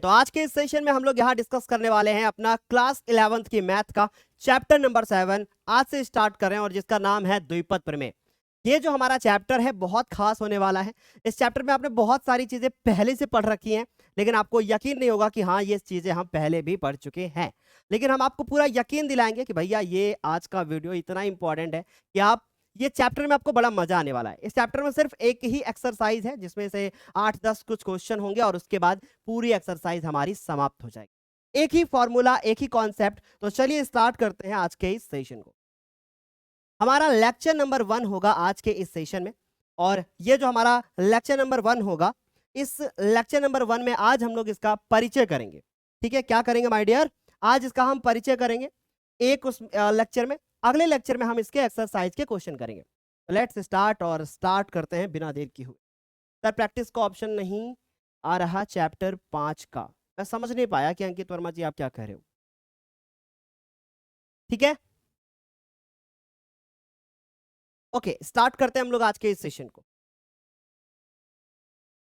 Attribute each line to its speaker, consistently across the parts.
Speaker 1: तो आज के इस सेशन में हम लोग यहाँ डिस्कस करने वाले हैं अपना क्लास 11th की मैथ का चैप्टर नंबर 7 आज से स्टार्ट कर रहे हैं और जिसका नाम है द्विपद प्रमेय। ये जो हमारा चैप्टर है बहुत खास होने वाला है। इस चैप्टर में आपने बहुत सारी चीजें पहले से पढ़ रखी हैं, लेकिन आपको यकीन नहीं होगा कि हाँ ये चीजें हम पहले भी पढ़ चुके हैं। लेकिन हम आपको पूरा यकीन दिलाएंगे कि भैया ये आज का वीडियो इतना इंपॉर्टेंट है कि आप ये चैप्टर में आपको बड़ा मजा आने वाला है। इस चैप्टर में सिर्फ एक ही एक्सरसाइज है जिसमें से 8-10 कुछ क्वेश्चन होंगे और उसके बाद पूरी एक्सरसाइज हमारी समाप्त हो जाएगी। एक ही फॉर्मूला, एक ही कॉन्सेप्ट। तो चलिए स्टार्ट करते हैं आज के इस सेशन को। हमारा लेक्चर नंबर 1 होगा आज के इस सेशन में, और ये जो हमारा लेक्चर नंबर 1 होगा, इस लेक्चर नंबर 1 में आज हम लोग इसका परिचय करेंगे। ठीक है, क्या करेंगे माय डियर? आज इसका हम परिचय करेंगे एक उस लेक्चर में। अगले लेक्चर में हम इसके एक्सरसाइज के क्वेश्चन करेंगे। तो लेट्स स्टार्ट, और स्टार्ट करते हैं बिना देर किए हुए। सर प्रैक्टिस का ऑप्शन नहीं आ रहा चैप्टर 5 का। मैं समझ नहीं पाया कि अंकित वर्मा जी आप क्या कह रहे हो। ठीक है, ओके, स्टार्ट करते हैं हम लोग आज के इस सेशन को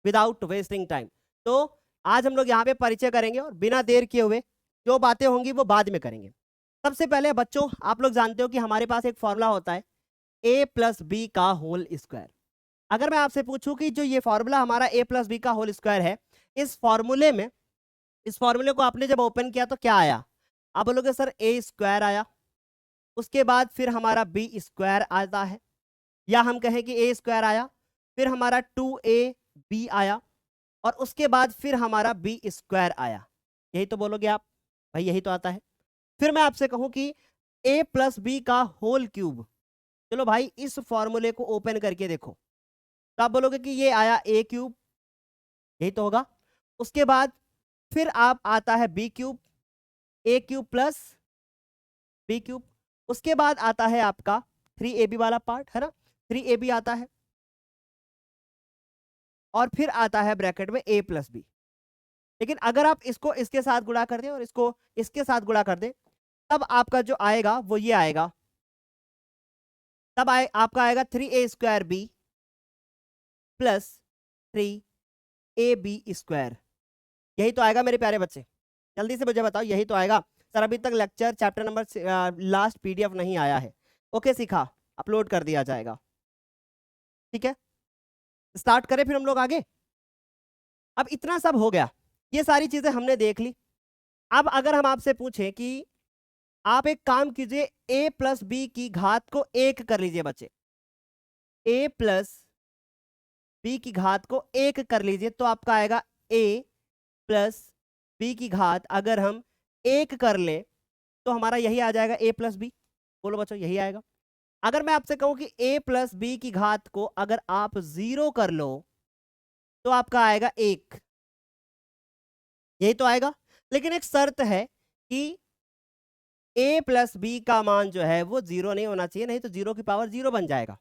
Speaker 1: विदाउट वेस्टिंग टाइम। तो आज हम लोग यहाँ पे परिचय करेंगे और बिना देर किए हुए जो बातें होंगी वो बाद में करेंगे। सबसे पहले बच्चों, आप लोग जानते हो कि हमारे पास एक फॉर्मूला होता है a प्लस बी का होल स्क्वायर। अगर मैं आपसे पूछूं कि जो ये फॉर्मूला हमारा a प्लस बी का होल स्क्वायर है, इस फॉर्मूले में, इस फॉर्मूले को आपने जब ओपन किया तो क्या आया? आप बोलोगे सर a स्क्वायर आया, उसके बाद फिर हमारा b स्क्वायर आता है, या हम कहें कि a स्क्वायर आया, फिर हमारा 2ab आया, और उसके बाद फिर हमारा b स्क्वायर आया। यही तो बोलोगे आप, भाई यही तो आता है। फिर मैं आपसे कहूं कि a प्लस बी का होल क्यूब, चलो भाई इस फॉर्मूले को ओपन करके देखो, तो आप बोलोगे कि ये आया a क्यूब, यही तो होगा। उसके बाद फिर आप आता है b cube, a cube plus b cube. उसके बाद आता है आपका 3ab वाला पार्ट, है ना, 3ab आता है, और फिर आता है ब्रैकेट में a प्लस बी। लेकिन अगर आप इसको इसके साथ गुणा कर दें और इसको इसके साथ गुणा कर दें, तब आपका जो आएगा वो ये आएगा, तब आपका आएगा 3a square B plus 3ab square. यही तो आएगा मेरे प्यारे बच्चे, जल्दी से मुझे बताओ, यही तो आएगा। सर अभी तक lecture chapter number last PDF नहीं आया है। ओके सीखा, अपलोड कर दिया जाएगा। ठीक है, स्टार्ट करें फिर हम लोग आगे। अब इतना सब हो गया, ये सारी चीजें हमने देख ली। अब अगर हम आपसे पूछें कि आप एक काम कीजिए, a प्लस बी की घात को 1 कर लीजिए बच्चे, a प्लस बी की घात को 1 कर लीजिए, तो आपका आएगा a प्लस बी की घात अगर हम 1 कर ले तो हमारा यही आ जाएगा a प्लस बी। बोलो बच्चों, यही आएगा। अगर मैं आपसे कहूं कि a प्लस बी की घात को अगर आप 0 कर लो तो आपका आएगा 1, यही तो आएगा। लेकिन एक शर्त है कि a प्लस बी का मान जो है वो 0 नहीं होना चाहिए, नहीं तो 0 की पावर 0 बन जाएगा,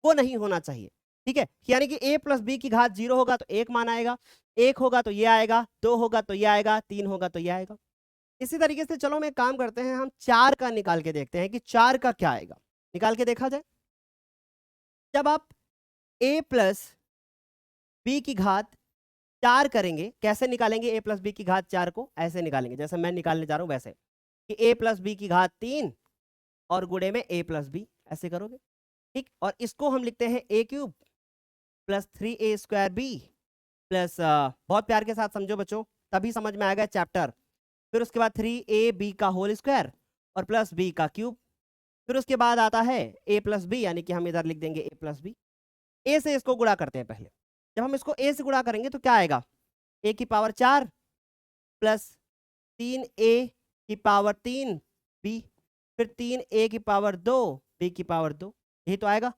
Speaker 1: वो नहीं होना चाहिए। ठीक है, यानी कि a प्लस बी की घात 0 होगा तो 1 मान आएगा, 1 होगा तो ये आएगा, 2 होगा तो ये आएगा, 3 होगा तो ये आएगा। इसी तरीके से चलो हम एक काम करते हैं, हम 4 का निकाल के देखते हैं कि 4 का क्या आएगा। निकाल के देखा जाए। जब आप a प्लस बी की घात 4 करेंगे, कैसे निकालेंगे a प्लस बी की घात 4 को? ऐसे निकालेंगे जैसे मैं निकालने जा रहा हूं वैसे, कि a प्लस बी की घात 3 और गुणे में a प्लस बी, ऐसे करोगे। ठीक, और इसको हम लिखते हैं a cube plus 3a square B plus, बहुत प्यार के साथ समझो बच्चों, तभी समझ में आएगा चैप्टर। फिर उसके बाद 3ab का होल स्क्वायर और प्लस b का क्यूब। फिर उसके बाद आता है a प्लस बी, यानी कि हम इधर लिख देंगे a प्लस बी। a से इसको गुणा करते हैं पहले। जब हम इसको a से गुणा करेंगे तो क्या आएगा? a की पावर 4 प्लस 3a की पावर 3 b, फिर 3a की पावर 2 b की पावर 2, यही तो आएगा।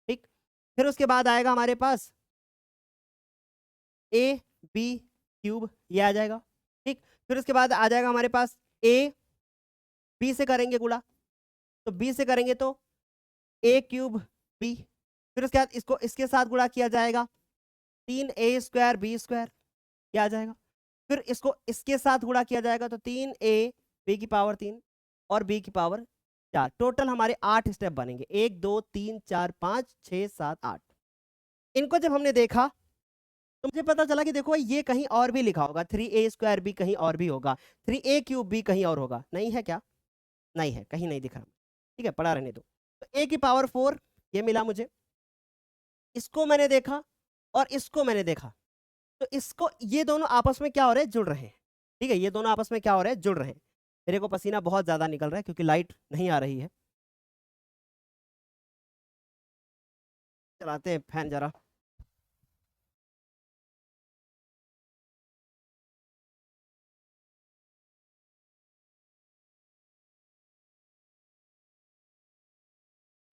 Speaker 1: ठीक, फिर उसके बाद आएगा हमारे पास a b क्यूब, ये आ जाएगा। ठीक, फिर उसके बाद आ जाएगा हमारे पास a, b से करेंगे गुणा तो b से करेंगे तो a क्यूब b, फिर उसके बाद इसको इसके साथ गुणा किया जाएगा, 3a स्क्वायर b स्क्वायर, ये आ जाएगा। फिर इसको इसके साथ गुणा किया जाएगा तो 3a b की पावर 3 और b की पावर 4। टोटल हमारे 8 स्टेप बनेंगे, 1 2 3 4 5 6 7 8। इनको जब हमने देखा तो मुझे पता चला कि देखो ये कहीं और भी लिखा होगा, 3a² भी कहीं और भी होगा, 3a³ भी कहीं और होगा, नहीं है क्या? नहीं है, कहीं नहीं दिख रहा। ठीक है, पढ़ा रहने दो। तो a की पावर 4 ये मिला मुझे, इसको मैंने देखा और इसको मैंने देखा, तो इसको ये दोनों आपस में क्या हो रहे हैं, जुड़ रहे हैं। ठीक है, ये दोनों आपस में क्या हो रहे हैं, जुड़ रहे हैं। मेरे को पसीना बहुत ज्यादा निकल रहा है क्योंकि लाइट नहीं आ रही है। चलाते हैं फैन जरा।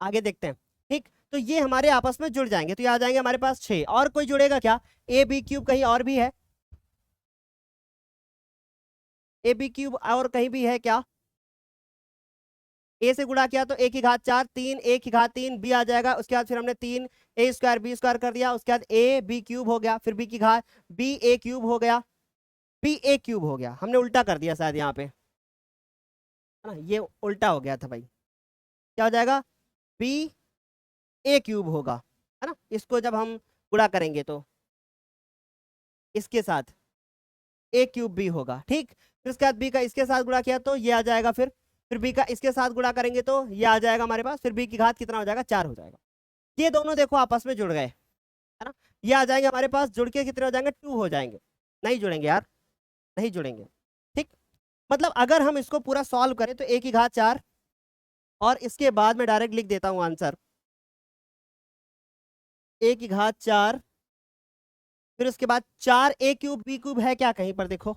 Speaker 1: आगे देखते हैं। ठीक, तो ये हमारे आपस में जुड़ जाएंगे, तो ये आ जाएंगे हमारे पास 6। और कोई जुड़ेगा क्या? ab³ कहीं और भी है, ab³ और कहीं भी है क्या? a से गुणा किया तो a की घात 4, 3 a की घात 3 b आ जाएगा। उसके बाद फिर हमने 3a² b² कर दिया, उसके बाद ab³ हो गया, फिर b की घात ba³ हो गया, ba³ हो गया। हमने उल्टा कर दिया शायद यहाँ पे, है ना, ये उल्टा हो गया था भाई। क्या हो जाएगा? ba³ होगा, है ना। इसको जब हम गुणा करेंगे तो इसके साथ a³ b होगा। ठीक, फिर उसके बाद b का इसके साथ गुणा किया तो ये आ जाएगा, फिर b का इसके साथ गुणा करेंगे तो ये आ जाएगा हमारे पास, फिर b की घात कितना हो जाएगा, 4 हो जाएगा। ये दोनों देखो आपस में जुड़ गए, है ना। ये आ जाएंगे हमारे पास, जुड़ के कितने हो जाएंगे, 2 हो जाएंगे। नहीं जुड़ेंगे यार, नहीं जुड़ेंगे। ठीक, मतलब अगर हम इसको पूरा सॉल्व करें तो a की घात 4 और इसके बाद में डायरेक्ट लिख देता हूं आंसर, a की घात 4, फिर उसके बाद 4a³ b³ है क्या कहीं पर, देखो।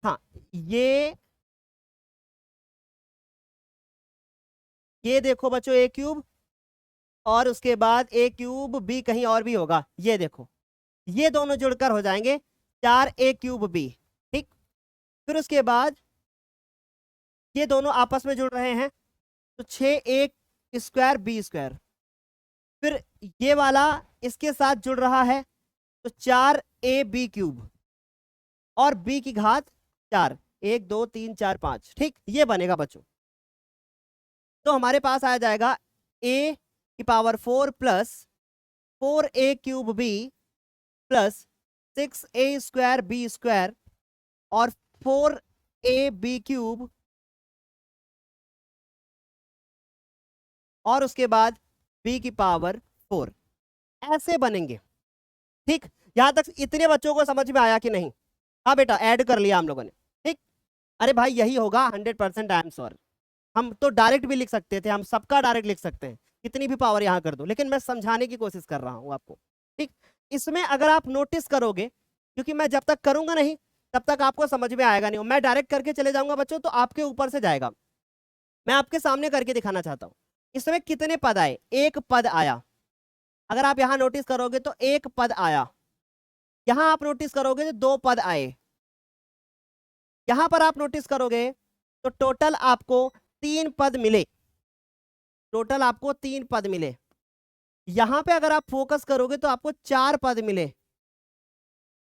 Speaker 1: हाँ, ये देखो बच्चों a³ और उसके बाद a³ b कहीं और भी होगा, ये देखो, ये दोनों जुड़कर हो जाएंगे 4a³ b। ठीक, फिर उसके बाद ये दोनों आपस में जुड़ रहे हैं तो 6a² b², फिर ये वाला इसके साथ जुड़ रहा है तो 4ab³ और b की घात 4, 1 2 3 4 5। ठीक, ये बनेगा बच्चों। तो हमारे पास आ जाएगा a की power 4 plus 4a³ b plus 6a² b² और 4ab³ और उसके बाद b की पावर 4, ऐसे बनेंगे। ठीक, यहां तक इतने बच्चों को समझ में आया कि नहीं? हाँ बेटा, ऐड कर लिया हम लोगों ने। ठीक, अरे भाई यही होगा 100%, आई एम श्योर। हम तो डायरेक्ट भी लिख सकते थे, हम सबका डायरेक्ट लिख सकते हैं, कितनी भी पावर यहां कर दो, लेकिन मैं समझाने की कोशिश कर रहा हूं आपको। ठीक, इसमें अगर आप नोटिस करोगे, क्योंकि मैं जब तक करूंगा नहीं तब तक आपको समझ में आएगा नहीं, मैं डायरेक्ट करके चले जाऊंगा बच्चों तो आपके ऊपर से जाएगा। मैं आपके सामने करके दिखाना चाहता हूं। इसमें कितने पद आए? एक पद आया। अगर आप यहां नोटिस करोगे तो एक पद आया, यहां आप नोटिस करोगे तो 2 पद आए, यहां पर आप नोटिस करोगे तो टोटल आपको 3 पद मिले, टोटल आपको 3 पद मिले। यहां पे अगर आप फोकस करोगे तो आपको 4 पद मिले,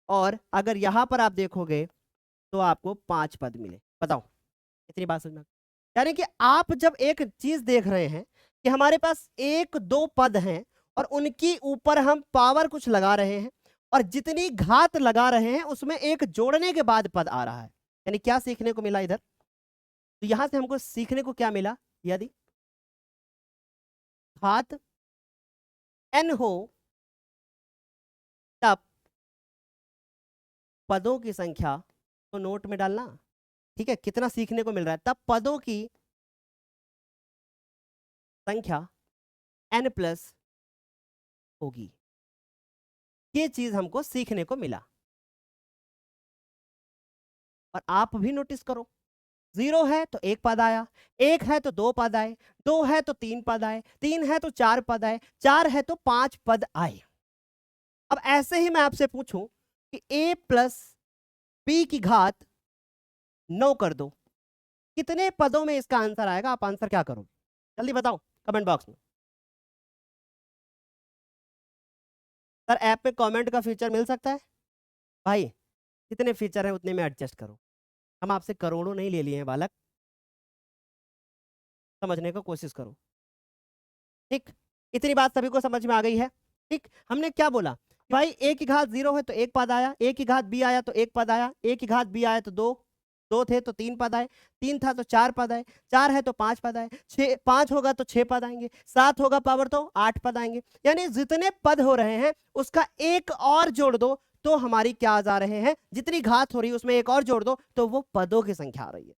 Speaker 1: और अगर यहां पर आप देखोगे तो आपको 5 पद मिले। बताओ, इतनी बात समझना। यानी कि आप जब एक चीज देख रहे हैं कि हमारे पास 1 2 पद हैं और उनकी ऊपर हम पावर कुछ लगा रहे हैं, और जितनी घात लगा रहे हैं उसमें एक जोड़ने के बाद पद आ रहा है, यानी क्या सीखने को मिला इधर? तो यहां से हमको सीखने को क्या मिला? यदि घात n हो तब पदों की संख्या तो नोट में डालना। ठीक है, कितना सीखने को मिल रहा है? तब पदों की संख्या n+ होगी। ये चीज हमको सीखने को मिला। और आप भी नोटिस करो, 0 है तो 1 पद आया, 1 है तो 2 पद आए, 2 है तो 3 पद आए, 3 है तो 4 पद आए, 4 है तो 5 पद आए। अब ऐसे ही मैं आपसे पूछूं कि a+b की घात 9 कर दो, कितने पदों में इसका आंसर आएगा? आप आंसर क्या करोगे, जल्दी बताओ कमेंट बॉक्स में। सर ऐप पे कमेंट का फीचर मिल सकता है? भाई जितने फीचर है उतने में एडजस्ट करो, हम आपसे करोड़ों नहीं ले लिए हैं बालक, समझने की कोशिश करो। ठीक, इतनी बात सभी को समझ में आ गई है? ठीक, हमने क्या बोला कि भाई a की घात 0 है तो एक पद आया, a की घात b आया तो एक पद आया, a की घात b आया तो दो थे तो 3 पद आए, 3 था तो 4 पद आए, 4 है तो 5 पद आए, 5 होगा तो 6 पद आएंगे, 7 होगा पावर तो 8 पद आएंगे। यानी जितने पद हो रहे हैं उसका एक और जोड़ दो तो हमारी क्या आ जा रहे हैं, जितनी घात हो रही है उसमें एक और जोड़ दो तो वो पदों की संख्या आ रही है।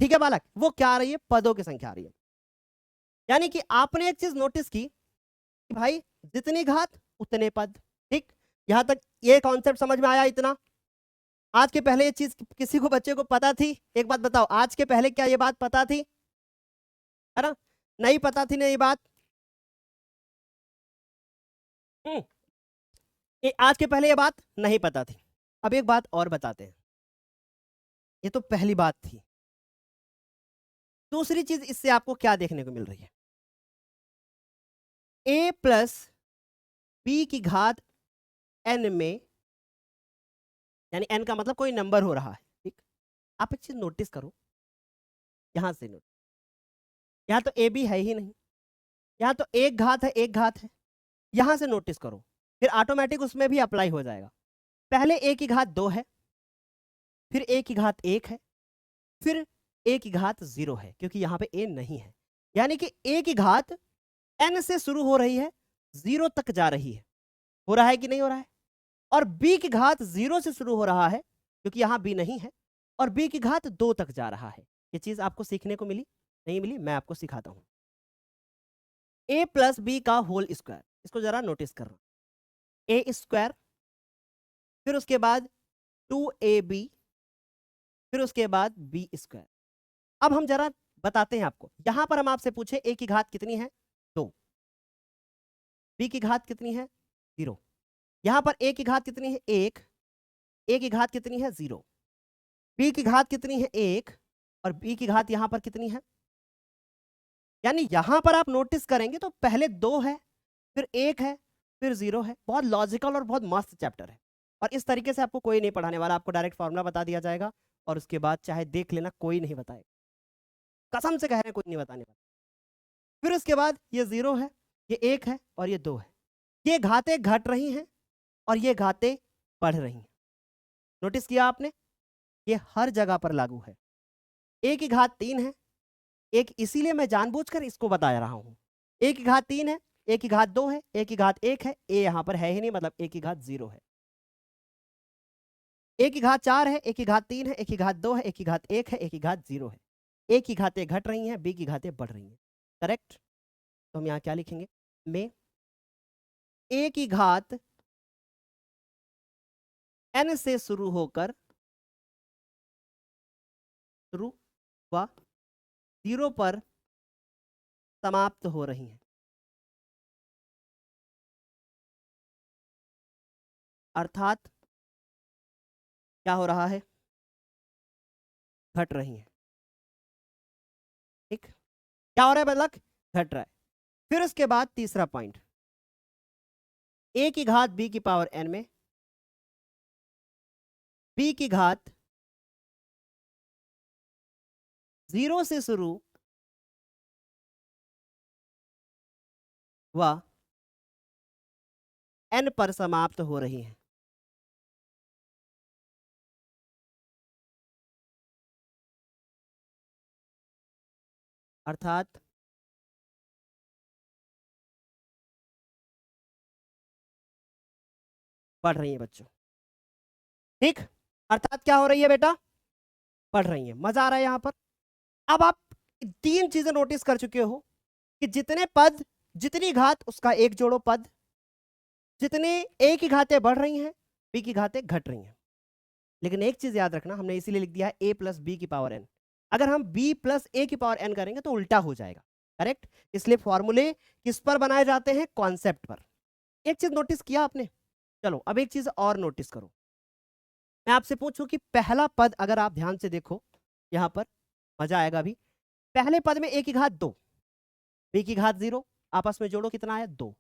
Speaker 1: ठीक है बालक, वो क्या आ रही है, पदों की संख्या आ रही है। यानी कि आपने एक चीज नोटिस की कि भाई जितनी घात उतने पद। ठीक, यहां तक ये कॉन्सेप्ट समझ में आया इतना? आज के पहले ये चीज किसी को बच्चे को पता थी? एक बात बताओ, आज के पहले क्या ये बात पता थी? है ना, नहीं पता थी ना ये बात? आज के पहले ये बात नहीं पता थी। अब एक बात और बताते हैं, ये तो पहली बात थी। दूसरी चीज इससे आपको क्या देखने को मिल रही है, a प्लस बी की घात n में, यानी n का मतलब कोई नंबर हो रहा है। ठीक, आप एक चीज नोटिस करो, यहां से नोटिस, यहां तो ए बी है ही नहीं, यहां तो एक घात है एक घात है, यहां से नोटिस करो, फिर ऑटोमेटिक उसमें भी अप्लाई हो जाएगा। पहले a की घात 2 है, फिर a की घात 1 है, फिर a की घात 0 है, क्योंकि यहां पे a नहीं है। यानी कि a की घात n से शुरू हो रही है, 0 तक जा रही है। हो रहा है कि नहीं हो रहा है? और b की घात 0 से शुरू हो रहा है, क्योंकि यहां b नहीं है, और b की घात 2 तक जा रहा है। ये चीज आपको सीखने को मिली? नहीं मिली? मैं आपको सिखाता हूं। a प्लस बी का होल स्क्वायर, इसको जरा नोटिस करना, a स्क्वायर, फिर उसके बाद 2ab, फिर उसके बाद b स्क्वायर। अब हम जरा बताते हैं आपको, यहां पर हम आपसे पूछे a की घात कितनी है, 2, b की घात कितनी है, 0, यहां पर a की घात कितनी है, 1, a की घात कितनी है, 0, b की घात कितनी है, 1, और b की घात यहां पर कितनी है। यानी यहां पर आप नोटिस करेंगे तो पहले 2 है, फिर 1 है, फिर 0 है। बहुत लॉजिकल और बहुत मस्त चैप्टर है, और इस तरीके से आपको कोई नहीं पढ़ाने वाला, आपको डायरेक्ट फॉर्मूला बता दिया जाएगा और उसके बाद चाहे देख लेना, कोई नहीं बताएगा, कसम से कह रहे हैं कोई नहीं बताने वाला। फिर उसके बाद ये 0 है, ये 1 है और ये 2 है। ये घातें घट रही हैं और ये घातें बढ़ रही हैं। नोटिस किया आपने? ये हर जगह पर लागू है। a की घात 3 है, एक इसीलिए मैं जानबूझकर इसको बता रहा हूं। a की घात 3 है, a की घात 2 है, a की घात 1 है, a यहां पर है ही नहीं, मतलब a की घात 0 है। a की घात 4 है, a की घात 3 है, a की घात 2 है, a की घात 1 है, a की घात 0 है। a की घातें घट रही हैं, b की घातें बढ़ रही हैं। करेक्ट? तो हम यहां क्या लिखेंगे, में a की घात n से शुरू होकर शुरू हुआ 0 पर समाप्त हो रही हैं, अर्थात क्या हो रहा है, घट रही हैं। ठीक, क्या हो रहा है बदलक, घट रहा है। फिर उसके बाद तीसरा पॉइंट, a की घात b की पावर n में b की घात 0 से शुरू हुआ n पर समाप्त हो रही है, अर्थात बढ़ रही है बच्चों। ठीक, अर्थात क्या हो रही है बेटा, बढ़ रही है। मजा आ रहा है यहां पर? अब आप 3 चीजें नोटिस कर चुके हो कि जितने पद, जितनी घात, उसका एक जोड़ो पद, जितने a की घातें बढ़ रही हैं, b की घातें घट रही हैं। लेकिन एक चीज याद रखना, हमने इसीलिए लिख दिया है a प्लस बी की पावर n। अगर हम b प्लस a की पावर n करेंगे तो उल्टा हो जाएगा। करेक्ट? इसलिए फॉर्मूले किस पर बनाए जाते हैं, कॉन्सेप्ट पर। एक चीज नोटिस किया आपने? चलो अब एक चीज और नोटिस करो। मैं आपसे पूछूं कि पहला पद अगर आप ध्यान से देखो, यहां पर मजा आएगा अभी। पहले पद में a की घात 2, b की घात 0, आपस में जोड़ो कितना आया, 2।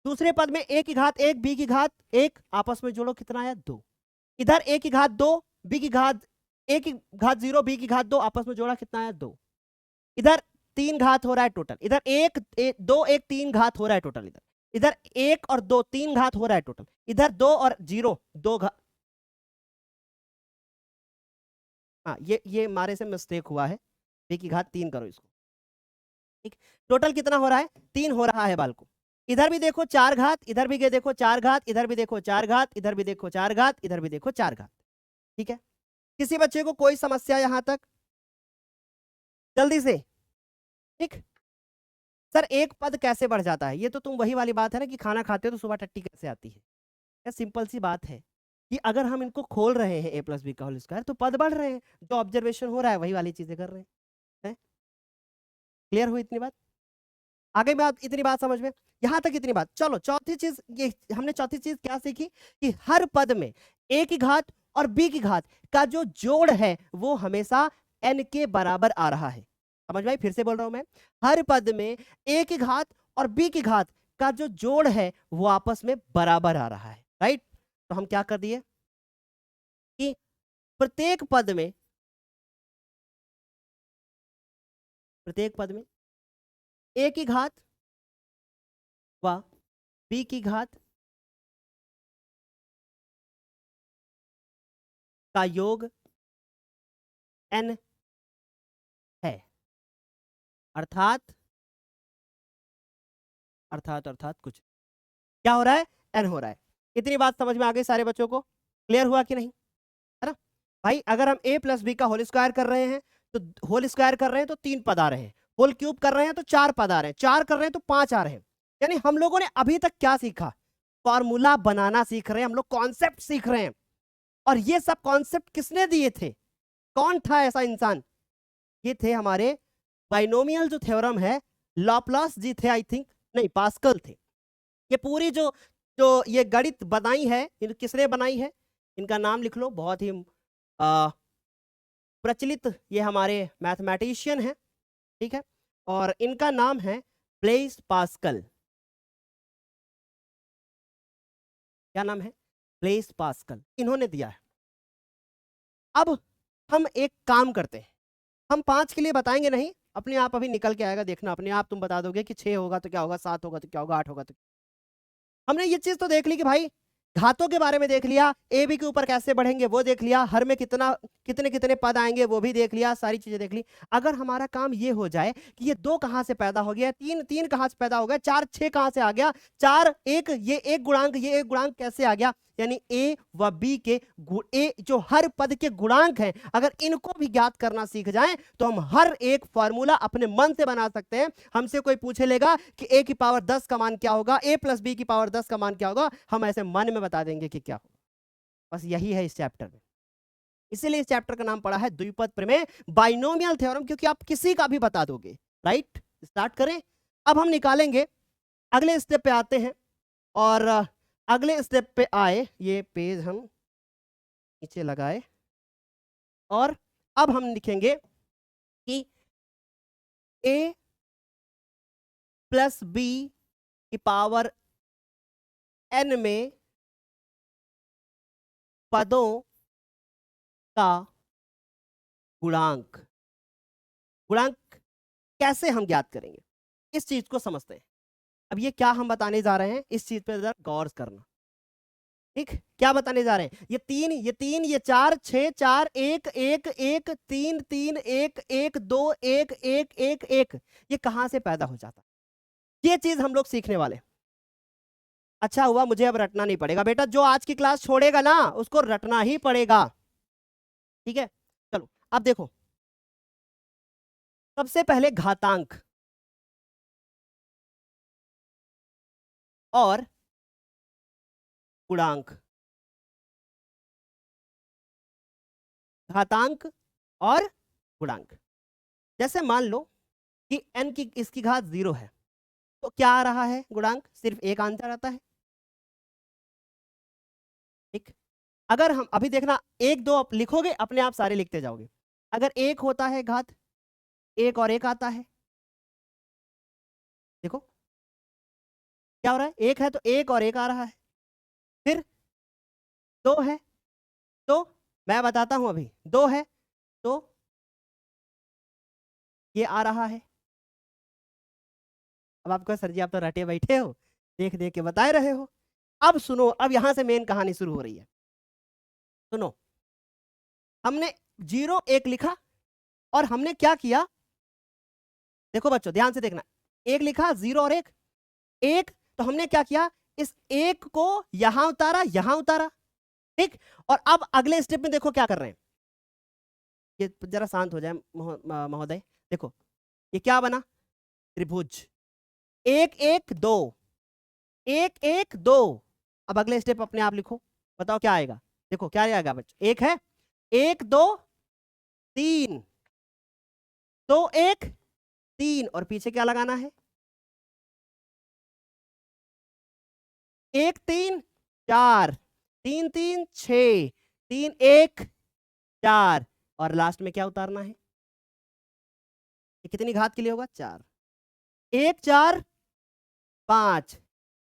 Speaker 1: दूसरे पद में a की घात 1, b की घात 1, आपस में जोड़ो कितना आया, 2। इधर a की घात 2, b की घात, a की घात 0, b की घात 2, आपस में जोड़ा कितना आया, 2। इधर 3 घात हो रहा है टोटल, इधर 1 2 1 3 घात हो रहा है टोटल इधर। इधर 1 और 2 3 घात हो रहा है टोटल, इधर 2 और 0 2 घात। हाँ ये हमारे से मिस्टेक हुआ है, b की घात 3 करो इसको, ठीक। टोटल कितना हो रहा है, 3 हो रहा है बालको। इधर भी देखो 4 घात, इधर भी देखो 4 घात, इधर भी देखो 4 घात, इधर भी देखो 4 घात, इधर भी देखो 4 घात, ठीक है। किसी बच्चे को कोई समस्या यहां तक, जल्दी से, ठीक। सर एक पद कैसे बढ़ जाता है, ये तो तुम वही वाली बात है ना कि खाना खाते हो तो सुबह टट्टी कैसे आती है। क्या सिंपल सी बात है कि अगर हम इनको खोल रहे हैं a प्लस बी का होल स्क्वायर तो पद बढ़ रहे हैं, जो ऑब्जर्वेशन हो रहा है वही वाली चीजें कर रहे हैं। क्लियर हुई इतनी बात, आगे बात, इतनी बात समझ में, यहां तक इतनी बात। चलो चौथी चीज, ये हमने चौथी चीज क्या सीखी कि हर पद में a की घात और b की घात का जो जोड़ है वो हमेशा n के बराबर आ रहा है। समझ में आई, फिर से बोल रहा हूं मैं, हर पद में a की घात और b की घात का जो जोड़ है वो आपस में बराबर आ रहा है, राइट। तो हम क्या कर दिए कि प्रत्येक पद में a की घात व b की घात का योग n है, अर्थात कुछ क्या हो रहा है, n हो रहा है। इतनी बात समझ में आ गई सारे बच्चों को, क्लियर हुआ कि नहीं, है ना भाई। अगर हम a प्लस बी का होल स्क्वायर कर रहे हैं तो होल स्क्वायर कर रहे हैं तो 3 पद आ रहे हैं, होल क्यूब कर रहे हैं तो 4 पद आ रहे हैं, 4 कर रहे हैं तो 5 आ रहे हैं। यानी हम लोगों ने अभी तक क्या सीखा, फॉर्मूला बनाना सीख रहे हैं हम लोग, कॉन्सेप्ट सीख रहे हैं। और ये सब कॉन्सेप्ट किसने दिए थे, कौन था ऐसा इंसान, ये थे हमारे बाइनोमियल जो थ्योरम है, लॉपलास जी थे आई थिंक, नहीं पास्कल थे। ये पूरी जो जो ये गणित बनाई है, किसने बनाई है, इनका नाम लिख लो, बहुत ही प्रचलित ये हमारे मैथमेटिशियन हैं, ठीक है। और इनका नाम है ब्लेस पास्कल। क्या नाम है, ब्लेस पास्कल, इन्होंने दिया है। अब हम एक काम करते हैं, हम 5 के लिए बताएंगे नहीं, अपने आप अभी निकल के आएगा, देखना अपने आप तुम बता दोगे कि 6 होगा तो क्या होगा, 7 होगा तो क्या होगा, 8 होगा तो। हमने ये चीज तो देख ली कि भाई घातों के बारे में देख लिया, ए बी के ऊपर कैसे बढ़ेंगे वो देख लिया, हर में कितने कितने पद आएंगे वो भी देख लिया, सारी चीजें देख ली। अगर हमारा काम ये हो जाए कि ये 2 कहां से पैदा हो गया, 3 कहां से पैदा हो गया, 4 6 कहां से आ गया, 4 1 ये एक गुणांक, ये एक गुणांक कैसे आ गया, यानी ए व बी के ए जो हर पद के गुणांक हैं, अगर इनको भी ज्ञात करना सीख जाएं तो हम हर एक फॉर्मूला अपने मन से बना सकते हैं। हमसे कोई पूछे लेगा कि a की पावर 10 का मान क्या होगा, a प्लस बी की पावर 10 का मान क्या होगा, हम ऐसे मन में बता देंगे कि क्या होगा। बस यही है इस चैप्टर में, इसीलिए इस चैप्टर का नाम पड़ा है द्विपद प्रमेय, बाइनोमियल थ्योरम, क्योंकि आप किसी का भी बता दोगे, राइट। स्टार्ट करें, अब हम निकालेंगे, अगले स्टेप पे आते हैं। और अगले स्टेप पे आए, ये पेज हम नीचे लगाए और अब हम लिखेंगे कि a प्लस बी की पावर n में पदों का गुणांक, गुणांक कैसे हम ज्ञात करेंगे, इस चीज को समझते हैं। अब ये क्या हम बताने जा रहे हैं, इस चीज पे जरा गौर करना, ठीक। क्या बताने जा रहे हैं, ये 3 ये 4 6 4 1 1 1 3 3 1 1 2 1 1 1 1, ये कहां से पैदा हो जाता, ये चीज हम लोग सीखने वाले। अच्छा हुआ मुझे अब रटना नहीं पड़ेगा बेटा, जो आज की क्लास छोड़ेगा ना उसको रटना ही पड़ेगा, ठीक है। चलो अब देखो, सबसे पहले घातांक और गुणांक, घातांक और गुणांक। जैसे मान लो कि n की इसकी घात 0 है तो क्या आ रहा है गुणांक, सिर्फ एक आंसर आता है, ठीक। अगर हम अभी देखना 1 2 लिखोगे अपने आप सारे लिखते जाओगे, अगर 1 होता है घात, 1 और 1 आता है, देखो क्या हो रहा है, 1 है तो 1 और 1 आ रहा है, फिर 2 है तो मैं बताता हूं अभी, 2 है तो ये आ रहा है। अब आपको सर जी आप तो रटे बैठे हो, देख देख के बता रहे हो। अब सुनो, अब यहां से मेन कहानी शुरू हो रही है। सुनो, हमने 0 1 लिखा और हमने क्या किया, देखो बच्चों ध्यान से देखना, 1 लिखा, 0 और 1 1, तो हमने क्या किया, इस 1 को यहां उतारा, यहां उतारा, ठीक। और अब अगले स्टेप में देखो क्या कर रहे हैं, ये जरा शांत हो जाए महोदय। देखो ये क्या बना, त्रिभुज, 1 1 2, 1 1 2। अब अगले स्टेप अपने आप लिखो, बताओ क्या आएगा। देखो क्या आएगा बच्चों, 1 है, 1 2 3, 2 1 3, और पीछे क्या लगाना है, 1 3 4, 3 3 6, 3 1 4, और लास्ट में क्या उतारना है, ये कितनी घात के लिए होगा, 4, 1 4 5,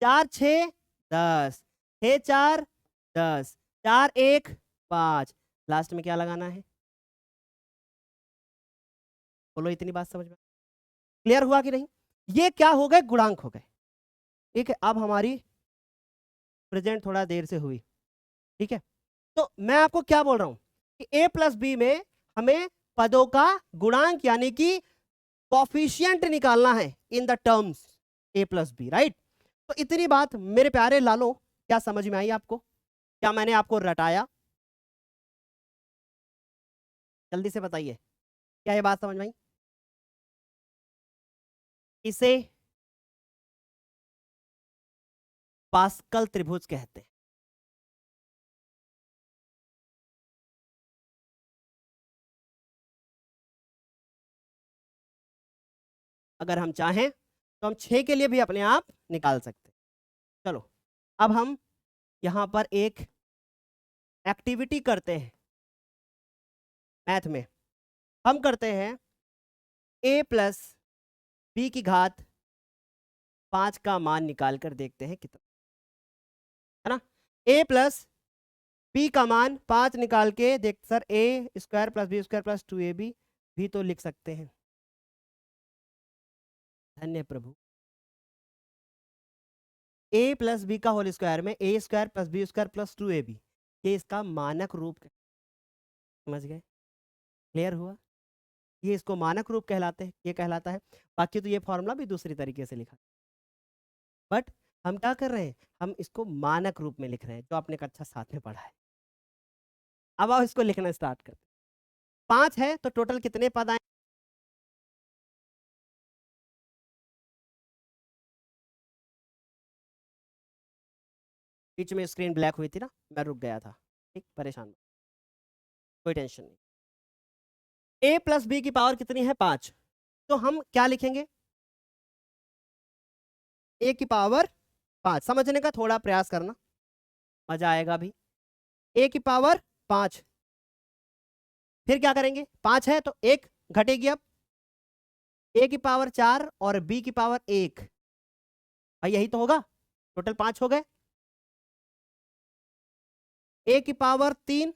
Speaker 1: 4 6 10, 6 4 10, 4 1 5, लास्ट में क्या लगाना है, बोलो इतनी बात समझ में क्लियर हुआ कि नहीं। ये क्या हो गए, गुणांक हो गए, ठीक है। अब हमारी प्रेजेंट थोड़ा देर से हुई, ठीक है। तो मैं आपको क्या बोल रहा हूं कि a प्लस बी में हमें पदों का गुणांक यानी कि कॉफिशिएंट निकालना है in the terms a plus B, right. तो इतनी बात मेरे प्यारे लालो, क्या समझ में आई आपको, क्या मैंने आपको रटाया, जल्दी से बताइए, क्या ये बात समझ में आई। इसे पास्कल त्रिभुज कहते हैं। अगर हम चाहें तो हम 6 के लिए भी अपने आप निकाल सकते हैं। चलो अब हम यहां पर एक एक्टिविटी करते हैं मैथ में। हम करते हैं a प्लस बी की घात 5 का मान निकाल कर देखते हैं कितना, है ना। a प्लस बी का मान 5 निकाल के देख, sir a square plus B square plus 2ab भी तो लिख सकते हैं, धन्य प्रभु। a प्लस बी का होल स्क्वायर में a square plus B square plus 2ab, ये इसका मानक रूप, समझ गए, क्लियर हुआ। ये इसको मानक रूप कहलाते हैं, ये कहलाता है। बाकी तो ये फॉर्मूला भी दूसरी तरीके से लिखा, बट हम क्या कर रहे हैं, हम इसको मानक रूप में लिख रहे हैं, जो आपने कक्षा 7 में पढ़ा है। अब आप इसको लिखना स्टार्ट कर, 5 है तो टोटल कितने पद आए, बीच में स्क्रीन ब्लैक हुई थी ना, मैं रुक गया था, ठीक, परेशान मत, कोई टेंशन नहीं। a प्लस बी की पावर कितनी है, 5, तो हम क्या लिखेंगे, a की पावर 5, समझने का थोड़ा प्रयास करना, मजा आएगा भी। a की पावर 5, फिर क्या करेंगे, 5 है तो 1 घटेगी, अब a की पावर 4 और b की पावर 1, भाई यही तो होगा, टोटल 5 हो गए। a की पावर 3,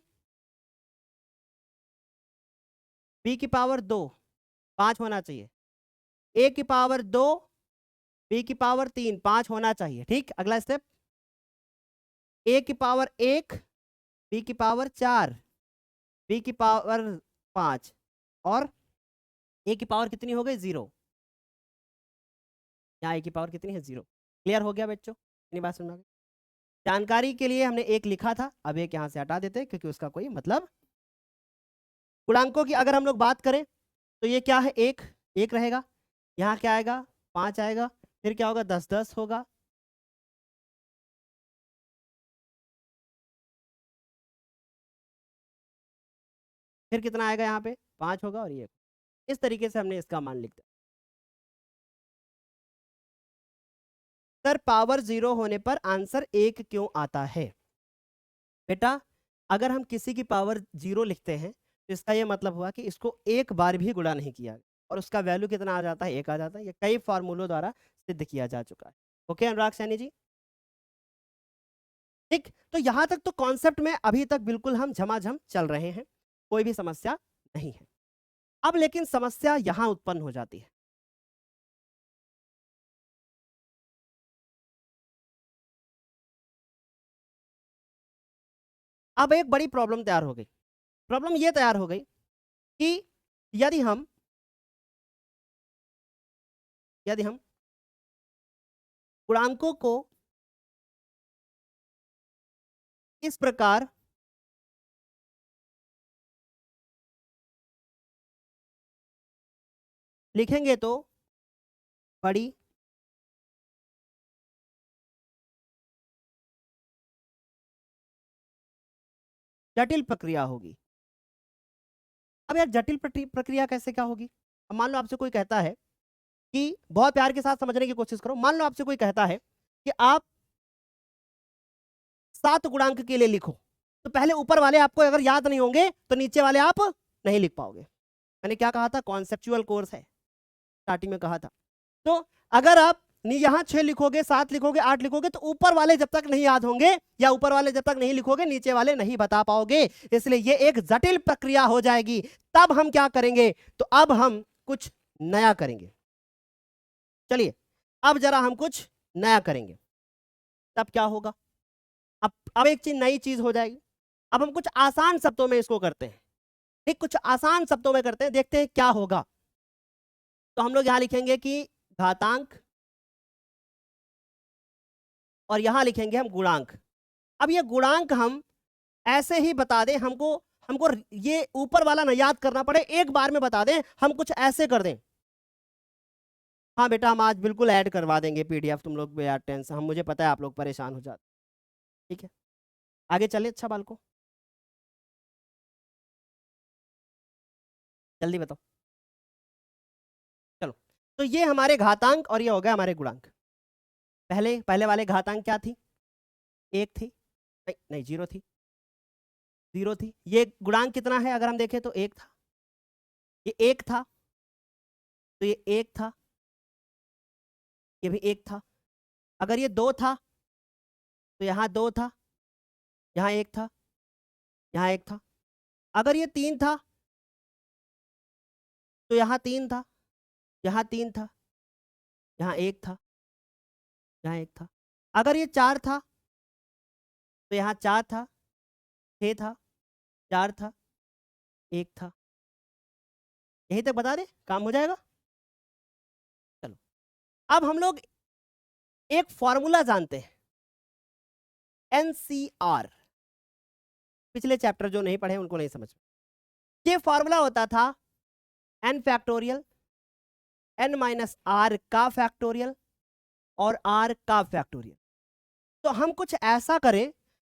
Speaker 1: b की पावर 2, 5 होना चाहिए, a की पावर 2, b की पावर 3, 5 होना चाहिए, ठीक। अगला स्टेप, a की पावर 1, b की पावर 4, b की पावर 5, और a की पावर कितनी हो गई, 0, यहाँ a की पावर कितनी है, 0। क्लियर हो गया बच्चों, इतनी बात सुनना। जानकारी के लिए हमने 1 लिखा था, अब 1 यहाँ से हटा देते हैं क्योंकि उसका कोई मतलब। गुणांकों की अगर हम लोग बात करें तो ये क्या है, 1 1 रहेगा, यहाँ क्या आएगा, 5 आएगा, फिर क्या होगा, 10 10 होगा, फिर कितना आएगा, यहाँ पे 5 होगा, और ये इस तरीके से हमने इसका मान लिख दिया। सर पावर 0 होने पर आंसर 1 क्यों आता है, बेटा अगर हम किसी की पावर 0 लिखते हैं तो इसका ये मतलब हुआ कि इसको एक बार भी गुणा नहीं किया, और उसका वैल्यू कितना आ जाता है, 1 आ जाता है। ये कई फार्मूलों द्वारा सिद्ध किया जा चुका है। ओके अनुराग सैनी जी, ठीक। तो यहां तक तो कॉन्सेप्ट में अभी तक बिल्कुल हम झमाझम चल रहे हैं, कोई भी समस्या नहीं है। अब लेकिन समस्या यहां उत्पन्न हो जाती है, अब एक बड़ी प्रॉब्लम तैयार हो गई। प्रॉब्लम ये तैयार हो गई कि यदि हम गुणांकों को इस प्रकार लिखेंगे तो बड़ी जटिल प्रक्रिया होगी। अब यार जटिल प्रक्रिया कैसे क्या होगी? अब मान लो आपसे कोई कहता है कि बहुत प्यार के साथ समझने की कोशिश करो, मान लो आपसे कोई कहता है कि आप 7 गुणांक के लिए लिखो, तो पहले ऊपर वाले आपको अगर याद नहीं होंगे तो नीचे वाले आप नहीं लिख पाओगे। मैंने क्या कहा था? कॉन्सेप्चुअल कोर्स है, स्टार्टिंग में कहा था। तो अगर आप यहाँ 6 लिखोगे, 7 लिखोगे, 8 लिखोगे तो ऊपर वाले जब तक नहीं याद होंगे या ऊपर वाले जब तक नहीं लिखोगे नीचे वाले नहीं बता पाओगे, इसलिए ये एक जटिल प्रक्रिया हो जाएगी। तब हम क्या करेंगे? तो अब हम कुछ नया करेंगे। चलिए अब जरा हम कुछ नया करेंगे। तब क्या होगा? अब एक चीज नई चीज हो जाएगी। अब हम कुछ आसान शब्दों में इसको करते हैं, ठीक, कुछ आसान शब्दों में करते हैं, देखते हैं क्या होगा। तो हम लोग यहां लिखेंगे कि घातांक और यहां लिखेंगे हम गुणांक। अब ये गुणांक हम ऐसे ही बता दें, हमको हमको ये ऊपर वाला ना याद करना पड़े, एक बार में बता दें, हम कुछ ऐसे कर दें। हाँ बेटा हम आज बिल्कुल ऐड करवा देंगे पीडीएफ, तुम लोग यार टेंशन, हम मुझे पता है आप लोग परेशान हो जाते, ठीक है। आगे चले अच्छा बालको, जल्दी बताओ। चलो तो ये हमारे घातांक और ये हो गया हमारे गुणांक। पहले वाले घातांक क्या थी? 1 थी, नहीं नहीं 0 थी, 0 थी। ये गुणांक कितना है अगर हम देखें तो 1 था, ये 1 था, तो ये 1 था, ये भी 1 था। अगर ये 2 था तो यहाँ 2 था, यहाँ 1 था, यहाँ 1 था। अगर ये 3 था तो यहाँ 3 था, यहाँ 3 था, यहाँ 1 था, यहाँ 1 था। अगर ये 4 था तो यहाँ 4 था, 6 था, 4 था, 1 था। यहीं तक बता दे, काम हो जाएगा। चलो अब हम लोग एक फॉर्मूला जानते हैं, एनसीआर। पिछले चैप्टर जो नहीं पढ़े उनको नहीं समझ में। ये फॉर्मूला होता था n factorial, n minus R का फैक्टोरियल और r का फैक्टोरियल। तो हम कुछ ऐसा करें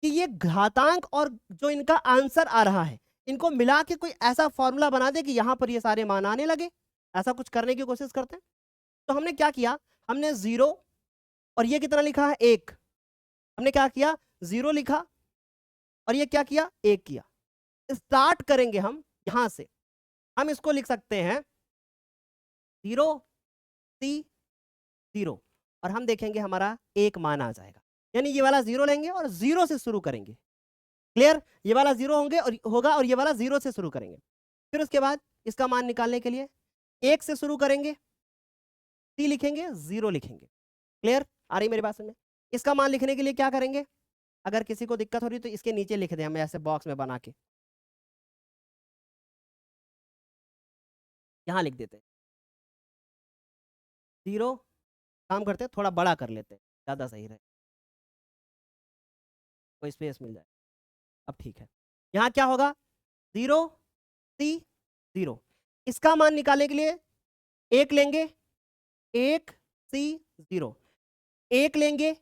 Speaker 1: कि ये घातांक और जो इनका आंसर आ रहा है इनको मिला के कोई ऐसा फॉर्मूला बना दे कि यहां पर ये सारे मान आने लगे। ऐसा कुछ करने की कोशिश करते हैं। तो हमने क्या किया? हमने 0 और ये कितना लिखा है? 1। हमने क्या किया? 0 लिखा और ये क्या किया? 1 किया। स्टार्ट करेंगे हम यहां से, हम इसको लिख सकते हैं 0 C 0 और हम देखेंगे हमारा 1 मान आ जाएगा। यानी ये वाला 0 लेंगे और 0 से शुरू करेंगे। क्लियर? ये वाला 0 होंगे और होगा और ये वाला 0 से शुरू करेंगे। फिर उसके बाद इसका मान निकालने के लिए 1 से शुरू करेंगे, C लिखेंगे, 0 लिखेंगे। क्लियर? आ रही मेरी बात समझ में? इसका मान लिखने के लिए क्या करेंगे? अगर किसी को दिक्कत हो रही तो इसके नीचे लिख दें हम ऐसे बॉक्स में बना के, यहां लिख देते हैं 0। काम करते हैं थोड़ा बड़ा कर लेते हैं, ज्यादा सही रहे, कोई स्पेस मिल जाए। अब ठीक है, यहाँ क्या होगा? 0 C 0। इसका मान निकालने के लिए 1 लेंगे, 1 C 0, 1 लेंगे,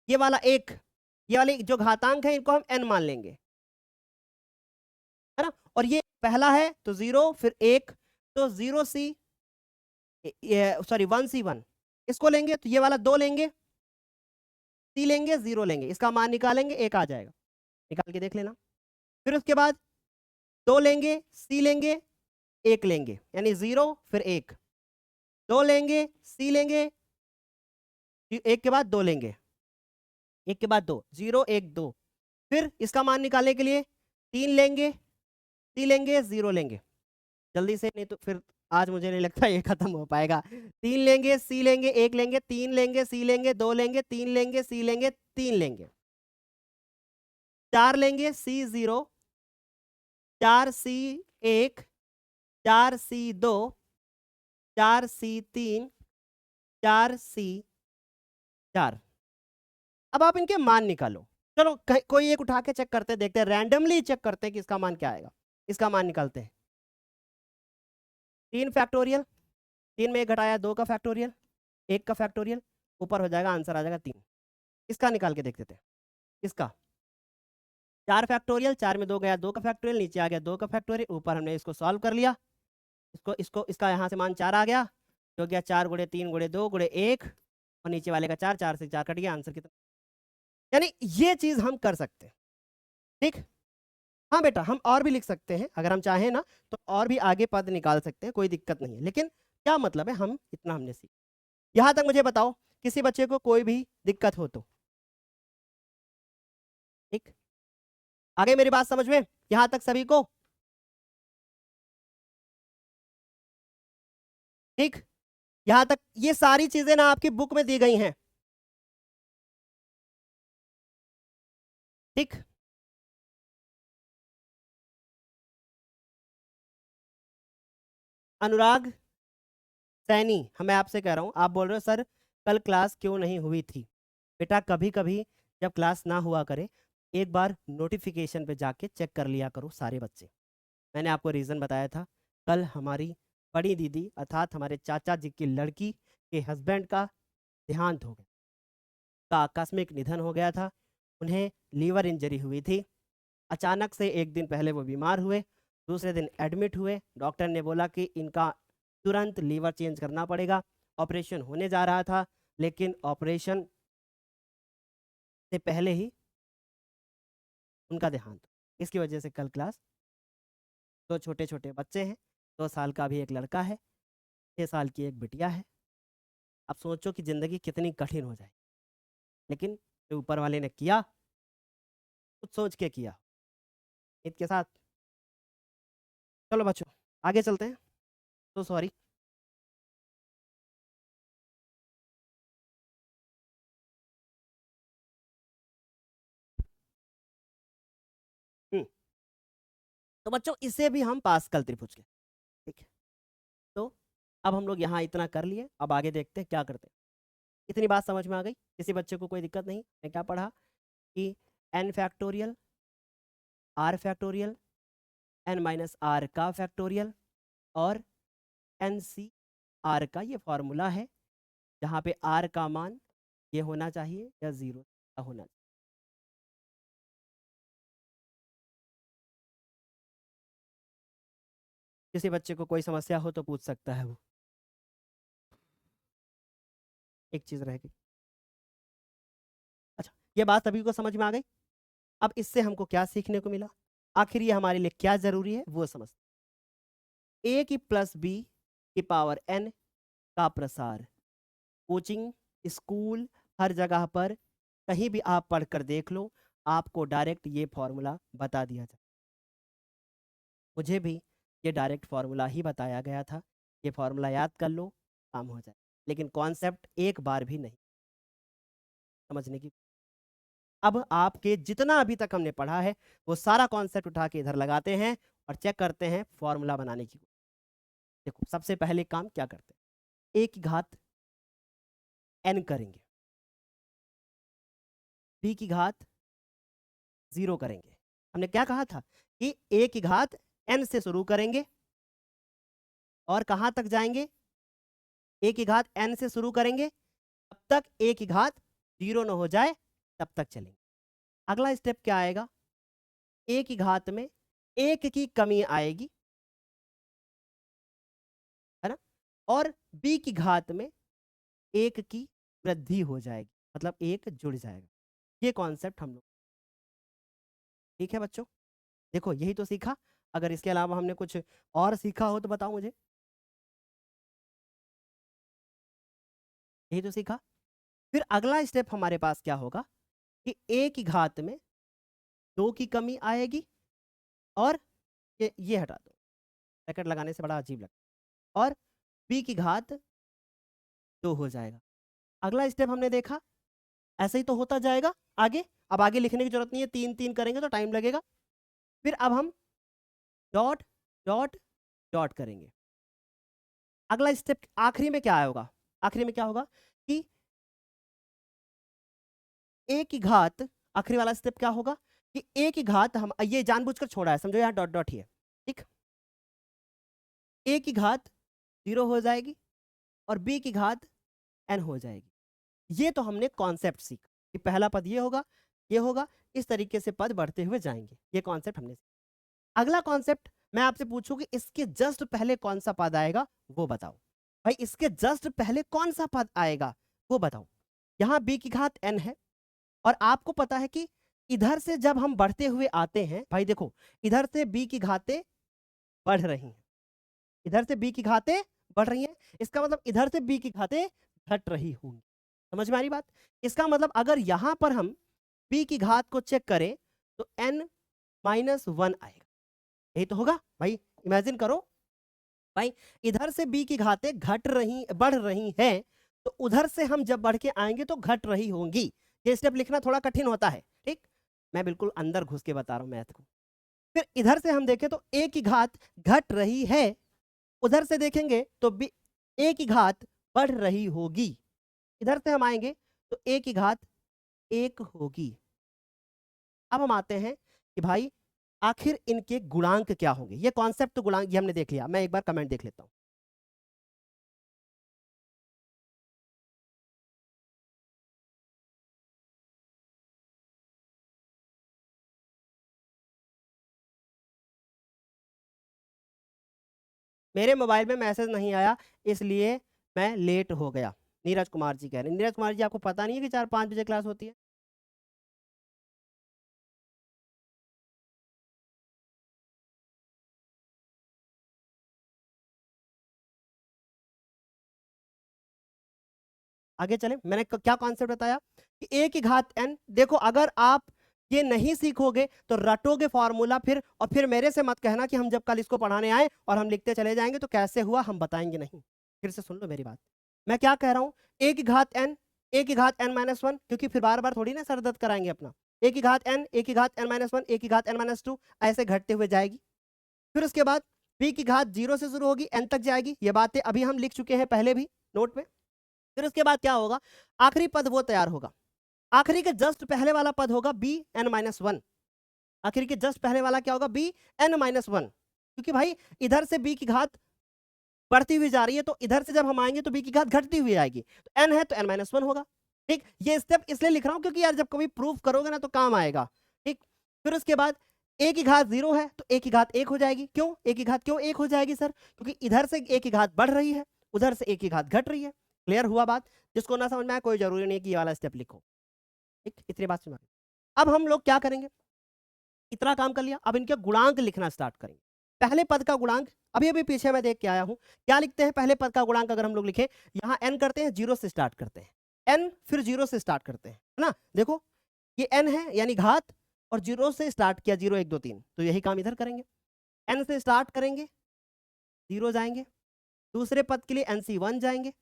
Speaker 1: ये वाला 1, ये वाले जो घातांक है इनको हम n मान लेंगे, है ना। और ये पहला है तो 0 फिर 1, तो 0 C सॉरी 1 C 1, इसको लेंगे तो ये वाला 2 लेंगे, C लेंगे, 0 लेंगे, इसका मान निकालेंगे 1 आ जाएगा, निकाल के देख लेना। फिर उसके बाद 2 लेंगे, C लेंगे, 1 लेंगे, यानी 0 फिर 1, 2 लेंगे, C लेंगे, 1 के बाद 2 लेंगे, 1 के बाद 2, 0 1 2। फिर इसका मान निकालने के लिए 3 लेंगे, C लेंगे, 0 लेंगे। जल्दी से, नहीं तो फिर आज मुझे नहीं लगता ये खत्म हो पाएगा। 3 लेंगे, C लेंगे, 1 लेंगे, 3 लेंगे, C लेंगे, 2 लेंगे, 3 लेंगे, C लेंगे, 3 लेंगे। 4 लेंगे C0, 4C1, 4C2, 4C3, 4C4। अब आप इनके मान निकालो। चलो कोई एक उठा के चेक करते हैं, देखते हैं, रैंडमली चेक करते हैं कि इसका मान क्या आएगा। इसका मान निकालते हैं। 3 फैक्टोरियल, 3 में 1 घटाया 2 का फैक्टोरियल, 1 का फैक्टोरियल, ऊपर हो जाएगा, आंसर आ जाएगा 3। इसका निकाल के देख देते हैं। इसका 4 फैक्टोरियल, 4 में 2 गया 2 का फैक्टोरियल, नीचे आ गया 2 का फैक्टोरियल, ऊपर हमने इसको सॉल्व कर लिया। इसका यहाँ से मान 4 आ गया, जो गया 4 गुणे 3 गुणे 2 गुणे 1, और नीचे वाले का 4, 4 से 4 कट गया, आंसर कितना। यानी ये चीज हम कर सकते हैं। ठीक, हाँ बेटा, हम और भी लिख सकते हैं, अगर हम चाहें ना तो और भी आगे पद निकाल सकते हैं, कोई दिक्कत नहीं है। लेकिन क्या मतलब है, हम इतना हमने सीखा। यहां तक मुझे बताओ, किसी बच्चे को कोई भी दिक्कत हो तो। ठीक, आगे मेरी बात समझ में, यहां तक सभी को ठीक। यहां तक ये सारी चीजें ना आपकी बुक में दी गई हैं। ठीक, अनुराग सैनी, मैं आपसे कह रहा हूं, आप बोल रहे हो सर कल क्लास क्यों नहीं हुई थी। बेटा कभी कभी जब क्लास ना हुआ करे, एक बार नोटिफिकेशन पे जाके चेक कर लिया करो सारे बच्चे। मैंने आपको रीज़न बताया था, कल हमारी बड़ी दीदी अर्थात हमारे चाचा जी की लड़की के हस्बैंड का देहांत हो गया, का आकस्मिक निधन हो गया था। उन्हें लीवर इंजरी हुई थी। अचानक से एक दिन पहले वो बीमार हुए, दूसरे दिन एडमिट हुए। डॉक्टर ने बोला कि इनका तुरंत लीवर चेंज करना पड़ेगा। ऑपरेशन होने जा रहा था, लेकिन ऑपरेशन से पहले ही उनका देहांत। इसकी वजह से कल क्लास, 2 छोटे छोटे बच्चे हैं, 2 साल का भी एक लड़का है, 6 साल की एक बिटिया है। अब सोचो कि ज़िंदगी कितनी कठिन हो जाए, लेकिन जो ऊपर वाले ने किया, कुछ सोच के किया, इसके साथ। चलो बच्चों आगे चलते हैं। तो सॉरी, तो बच्चों इसे भी हम पास्कल त्रिभुज के, ठीक है। तो अब हम लोग यहाँ इतना कर लिए, अब आगे देखते हैं क्या करते हैं। इतनी बात समझ में आ गई, किसी बच्चे को कोई दिक्कत नहीं। मैं क्या पढ़ा कि n factorial, r factorial, n minus R का फैक्टोरियल, और एन सी आर का ये फॉर्मूला है, जहाँ पे r का मान ये होना चाहिए या 0 का होना चाहिए। किसी बच्चे को कोई समस्या हो तो पूछ सकता है वो। एक चीज रह गई। अच्छा, ये बात सभी को समझ में आ गई। अब इससे हमको क्या सीखने को मिला, आखिर ये हमारे लिए क्या जरूरी है वो समझ। a की प्लस b की पावर n का प्रसार, कोचिंग, स्कूल, हर जगह पर कहीं भी आप पढ़कर देख लो, आपको डायरेक्ट ये फॉर्मूला बता दिया जाए। मुझे भी ये डायरेक्ट फॉर्मूला ही बताया गया था, ये फॉर्मूला याद कर लो, काम हो जाए। लेकिन कॉन्सेप्ट एक बार भी नहीं समझने की। अब आपके जितना अभी तक हमने पढ़ा है वो सारा कॉन्सेप्ट उठा के इधर लगाते हैं और चेक करते हैं फॉर्मूला बनाने की। देखो सबसे पहले काम क्या करते हैं, a की घात n करेंगे, b की घात 0 करेंगे। हमने क्या कहा था कि a की घात n से शुरू करेंगे और कहां तक जाएंगे, a की घात n से शुरू करेंगे, तब तक a की घात 0 न हो जाए तब तक चलेंगे। अगला स्टेप क्या आएगा, a की घात में 1 की कमी आएगी, है ना, और b की घात में 1 की वृद्धि हो जाएगी, मतलब 1 जुड़ जाएगा। ये कॉन्सेप्ट हम लोग, ठीक है बच्चों। देखो यही तो सीखा, अगर इसके अलावा हमने कुछ और सीखा हो तो बताओ मुझे। यही तो सीखा। फिर अगला स्टेप हमारे पास क्या होगा कि a की घात में 2 की कमी आएगी, और ये हटा दो, ब्रैकेट लगाने से बड़ा अजीब लगता है, और b की घात 2 हो जाएगा। अगला स्टेप हमने देखा ऐसे ही तो होता जाएगा आगे। अब आगे लिखने की जरूरत नहीं है, 3 3 करेंगे तो टाइम लगेगा। फिर अब हम डॉट डॉट डॉट करेंगे। अगला स्टेप आखिरी में क्या होगा, आखिरी में क्या होगा कि ए की घात, आखिरी वाला स्टेप क्या होगा कि ए की घात, हम ये जानबूझकर छोड़ा है, समझो यहाँ डॉट डॉट ही है, ठीक। ए की घात 0 हो जाएगी और बी की घात n हो जाएगी। ये तो हमने कॉन्सेप्ट सीखा कि पहला पद ये होगा, ये होगा, इस तरीके से पद बढ़ते हुए जाएंगे। ये कॉन्सेप्ट हमने सीखा। अगला कॉन्सेप्ट मैं आपसे पूछूं कि इसके जस्ट पहले कौन सा पद आएगा वो बताओ। भाई इसके जस्ट पहले कौन सा पद आएगा वो बताओ। यहाँ b की घात n है और आपको पता है कि इधर से जब हम बढ़ते हुए आते हैं, भाई देखो इधर से b की घातें बढ़ रही हैं, इधर से b की घातें बढ़ रही हैं, इसका मतलब इधर से b की घातें घट रही होंगी। समझ में आ रही बात? इसका मतलब अगर यहां पर हम b की घात को चेक करें तो n -1 आएगा। यही तो होगा भाई, इमेजिन करो भाई, इधर से b की घातें घट रही बढ़ रही हैं, तो उधर से हम जब बढ़ के आएंगे तो घट रही होंगी। ये स्टेप लिखना थोड़ा कठिन होता है, ठीक, मैं बिल्कुल अंदर घुस के बता रहा हूं मैथ को। फिर इधर से हम देखें तो a की घात घट रही है, उधर से देखेंगे तो a की घात बढ़ रही होगी। इधर से हम आएंगे तो a की घात 1 होगी। अब हम आते हैं कि भाई आखिर इनके गुणांक क्या होंगे। ये कॉन्सेप्ट तो गुणांक ये हमने देख लिया, मैं एक बार कमेंट देख लेता हूं। मेरे मोबाइल में मैसेज नहीं आया इसलिए मैं लेट हो गया, नीरज कुमार जी कह रहे हैं। नीरज कुमार जी आपको पता नहीं है कि 4-5 बजे क्लास होती है? आगे चले, मैंने क्या कॉन्सेप्ट बताया कि a की घात n। देखो अगर आप ये नहीं सीखोगे तो रटोगे फॉर्मूला फिर, और फिर मेरे से मत कहना कि हम जब कल इसको पढ़ाने आए और हम लिखते चले जाएंगे तो कैसे हुआ हम बताएंगे नहीं। फिर से सुन लो मेरी बात, मैं क्या कह रहा हूं, a की घात n, a की घात n-1, क्योंकि फिर बार बार थोड़ी ना सर दर्द कराएंगे अपना। a की घात n, a की घात n-1, a की घात n-2, ऐसे घटते हुए जाएगी। फिर उसके बाद b की घात 0 से शुरू होगी n तक जाएगी। ये बातें अभी हम लिख चुके हैं पहले भी नोट में। फिर उसके बाद क्या होगा, आखिरी पद वो तैयार होगा, आखिरी के जस्ट पहले वाला पद होगा bn-1। आखिरी के जस्ट पहले वाला क्या होगा, bn-1, क्योंकि भाई इधर से b की घात बढ़ती हुई जा रही है तो इधर से जब हम आएंगे तो b की घात घटती हुई आएगी, तो n है तो n-1 होगा। ठीक, ये स्टेप इसलिए लिख रहा हूं क्योंकि यार जब कभी प्रूफ करोगे ना तो काम आएगा। ठीक, फिर उसके बाद a की घात 0 है तो a की घात 1 हो जाएगी। क्यों a की घात क्यों 1 हो जाएगी सर? क्योंकि इधर से a की घात बढ़ रही है, उधर से a की घात घट रही है। क्लियर हुआ बात? जिसको ना समझ में आए कोई जरूरी नहीं कि ये वाला स्टेप लिखो। ठीक, इतनी बात समझ। अब हम लोग क्या करेंगे, इतना काम कर लिया, अब इनके गुणांक लिखना स्टार्ट करेंगे। पहले पद का गुणांक अभी अभी पीछे मैं देख के आया हूं, क्या लिखते हैं पहले पद का गुणांक? अगर हम लोग लिखें, यहां n करते हैं, 0 से स्टार्ट करते हैं, n फिर 0 से स्टार्ट करते हैं, है ना। देखो ये n है यानी घात, और 0 से स्टार्ट किया, 0 1 2 3, तो यही काम इधर करेंगे। n से स्टार्ट करेंगे, 0 जाएंगे, दूसरे पद के लिए nc1 जाएंगे,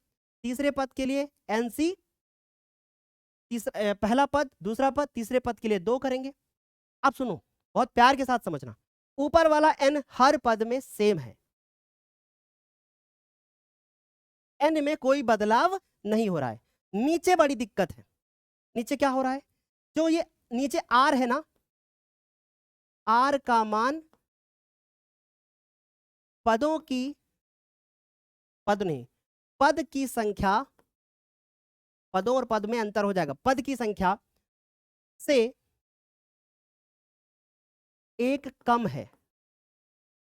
Speaker 1: तीसरे पद के लिए nc, पहला पद, दूसरा पद, तीसरे पद के लिए 2 करेंगे। अब सुनो, बहुत प्यार के साथ समझना, ऊपर वाला n हर पद में सेम है, n में कोई बदलाव नहीं हो रहा है। नीचे बड़ी दिक्कत है, नीचे क्या हो रहा है, जो ये नीचे r है ना, r का मान पदों की, पद नहीं, पद की संख्या, पदों और पद में अंतर हो जाएगा, पद की संख्या से 1 कम है।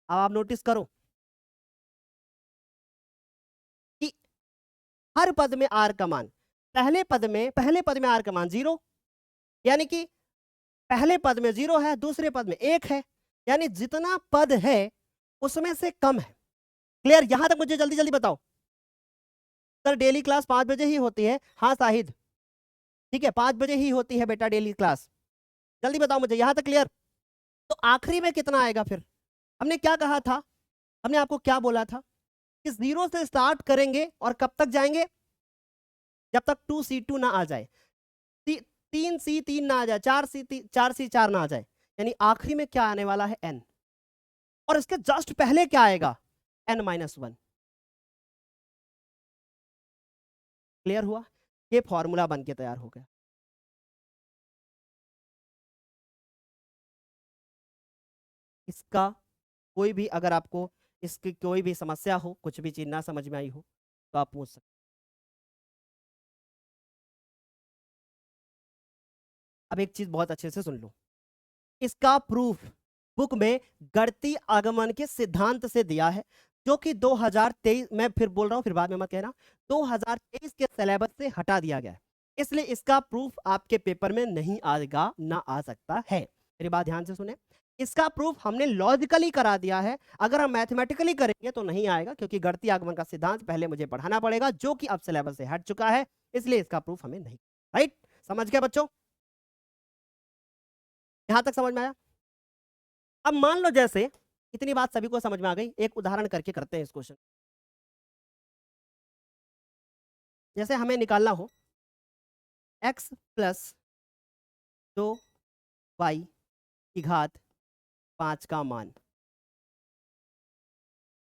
Speaker 1: अब आप नोटिस करो कि हर पद में r का मान, पहले पद में r का मान 0, यानी कि पहले पद में 0 है, दूसरे पद में 1 है, यानी जितना पद है उसमें से कम है। क्लियर? यहां तक मुझे जल्दी जल्दी बताओ। सर डेली क्लास 5 बजे ही होती है? हाँ शाहिद, ठीक है 5 बजे ही होती है बेटा डेली क्लास। जल्दी बताओ मुझे, यहां तक क्लियर? तो आखिरी में कितना आएगा फिर? हमने क्या कहा था, हमने आपको क्या बोला था कि 0 से स्टार्ट करेंगे और कब तक जाएंगे, जब तक 2c2 ना आ जाए। 3C3 ना आ जाए, 4C4 ना आ जाए, यानी आखिरी में क्या आने वाला है n, और इसके जस्ट पहले क्या आएगा n-1। क्लियर हुआ? ये फॉर्मूला बन के तैयार हो गया। इसका कोई भी, अगर आपको इसकी कोई भी समस्या हो, कुछ भी चीज ना समझ में आई हो, तो आप पूछ सकते। अब एक चीज बहुत अच्छे से सुन लो, इसका प्रूफ बुक में गणितीय आगमन के सिद्धांत से दिया है, जो कि 2023, मैं फिर बोल रहा हूं, फिर बाद में मत कहना, 2023 के सिलेबस से हटा दिया गया है। इसलिए इसका प्रूफ आपके पेपर में नहीं आएगा, ना आ सकता है। मेरी बात ध्यान से सुने, इसका प्रूफ हमने लॉजिकली करा दिया है, अगर हम मैथमेटिकली करेंगे तो नहीं आएगा, क्योंकि गणितीय आगमन का सिद्धांत पहले मुझे पढ़ाना पड़ेगा, जो कि अब सिलेबस से हट चुका है, इसलिए इसका प्रूफ हमें नहीं। राइट? समझ गए बच्चों? यहां तक समझ में आया? अब मान लो जैसे इतनी बात सभी को समझ में आ गई, एक उदाहरण करके करते हैं इस क्वेश्चन। जैसे हमें निकालना हो x + 2y की घात 5 का मान,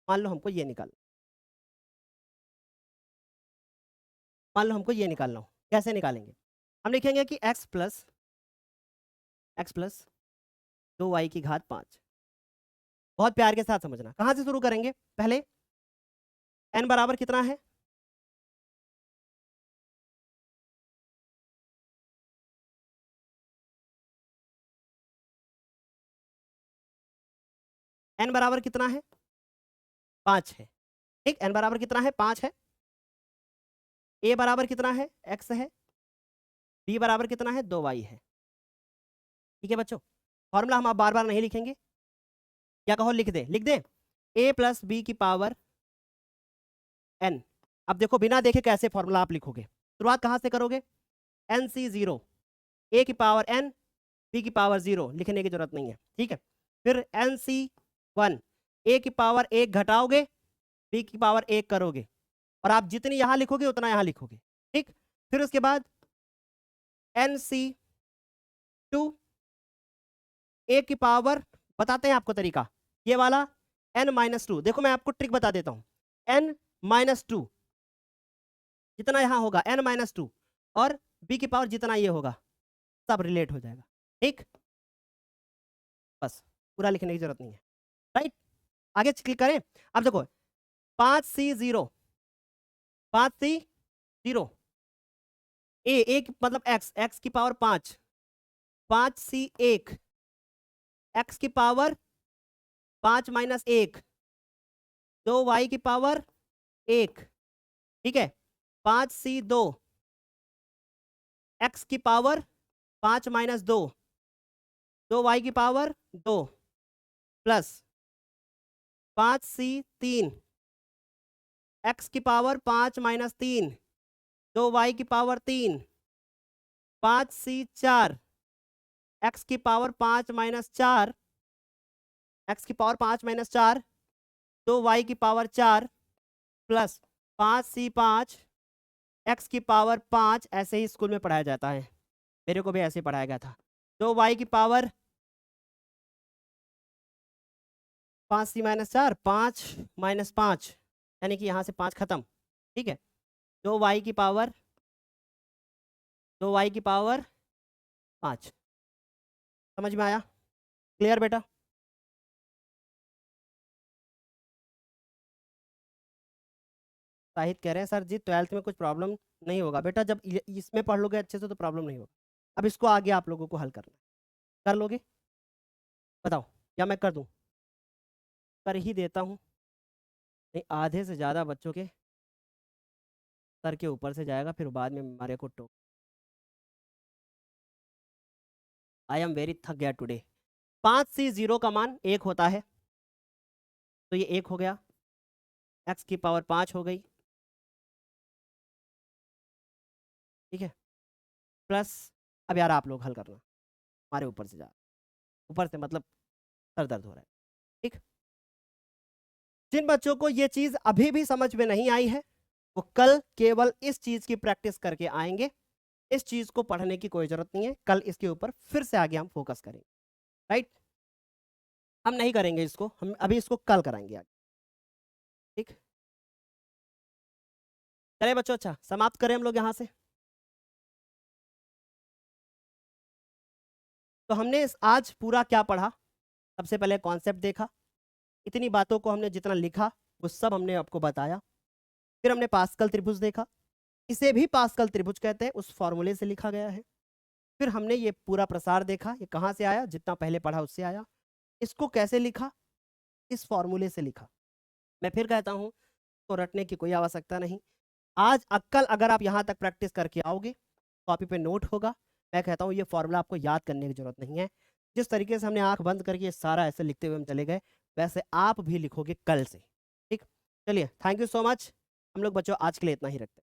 Speaker 1: मान लो हमको ये निकालना, मान लो हमको ये निकालना हो, कैसे निकालेंगे? हम लिखेंगे कि x + 2y की घात 5। बहुत प्यार के साथ समझना, कहां से शुरू करेंगे? पहले n बराबर कितना है? n बराबर कितना है? 5 है। ठीक, n बराबर कितना है? 5 है। a बराबर कितना है? x है। b बराबर कितना है? 2y है। ठीक है बच्चों, फॉर्मूला हम आप बार बार नहीं लिखेंगे, क्या कहो लिख दे, लिख दे a + b की पावर n। अब देखो बिना देखे कैसे फॉर्मूला आप लिखोगे, शुरुआत कहां से करोगे? nc0, a की पावर n, b की पावर 0, लिखने की जरूरत नहीं है। ठीक है, फिर nc1, a की पावर 1 घटाओगे, b की पावर 1 करोगे, और आप जितनी यहां लिखोगे उतना यहां लिखोगे। ठीक, फिर उसके बाद nc2, a की पावर, बताते हैं आपको तरीका, ये वाला n-2। देखो मैं आपको ट्रिक बता देता हूं, n-2 जितना यहां होगा n-2, और b की पावर जितना ये होगा, सब रिलेट हो जाएगा। ठीक, बस पूरा लिखने की जरूरत नहीं है। राइट, आगे क्लिक करें। अब देखो 5c0, 5c0, a मतलब x की पावर 5, 5c1, x की पावर 5 - 1, 2y की पावर 1। ठीक है, 5c2, x की पावर 5 - 2, 2y की पावर 2, प्लस 5c3, x की पावर 5 - 3, 2y की पावर 3, 5c4, x की पावर 5 - 4, x की पावर 5 - 4, 2y की पावर 4, प्लस 5c5, x की पावर 5। ऐसे ही स्कूल में पढ़ाया जाता है, मेरे को भी ऐसे ही पढ़ाया गया था। 2y की पावर 5c - 4, 5 - 5, यानी कि यहाँ से 5 खत्म। ठीक है, 2y की पावर 5। समझ में आया? क्लियर बेटा? साहिद कह रहे हैं सर जी 12th में कुछ प्रॉब्लम नहीं होगा बेटा, जब इसमें पढ़ लोगे अच्छे से तो प्रॉब्लम नहीं होगा। अब इसको आगे आप लोगों को हल करना है, कर लोगे? बताओ, या मैं कर दूं? कर ही देता हूं, नहीं आधे से ज़्यादा बच्चों के सर के ऊपर से जाएगा, फिर बाद में हमारे को टोक। आई एम वेरी थक गया टुडे। 5c0 का मान 1 होता है, तो ये 1 हो गया, x की पावर 5 हो गई। ठीक है, प्लस, अब यार आप लोग हल करना, हमारे ऊपर से जा, ऊपर से मतलब सर दर्द हो रहा है। ठीक, जिन बच्चों को ये चीज अभी भी समझ में नहीं आई है, वो कल केवल इस चीज की प्रैक्टिस करके आएंगे। इस चीज को पढ़ने की कोई जरूरत नहीं है, कल इसके ऊपर फिर से आगे हम फोकस करेंगे, राइट। हम नहीं करेंगे इसको, हम अभी इसको कल कराएंगे आगे, ठीक। चलिए बच्चों, अच्छा समाप्त करें हम लोग यहाँ से। तो हमने आज पूरा क्या पढ़ा? सबसे पहले कॉन्सेप्ट देखा, इतनी बातों को हमने जितना लिखा वो सब हमने आपको बताया। फिर हमने पास्कल त्रिभुज देखा, इसे भी पास्कल त्रिभुज कहते हैं, उस फॉर्मूले से लिखा गया है। फिर हमने ये पूरा प्रसार देखा, ये कहाँ से आया, जितना पहले पढ़ा उससे आया। इसको कैसे लिखा? इस फॉर्मूले से लिखा। मैं फिर कहता हूँ, तो रटने की कोई आवश्यकता नहीं। आज कल अगर आप यहाँ तक प्रैक्टिस करके आओगे, कॉपी पे नोट होगा। मैं कहता हूँ ये फॉर्मूला आपको याद करने की जरूरत नहीं है। जिस तरीके से हमने आंख बंद करके ये सारा ऐसे लिखते हुए हम चले गए, वैसे आप भी लिखोगे कल से, ठीक। चलिए, थैंक यू सो मच। हम लोग बच्चों आज के लिए इतना ही रखते हैं।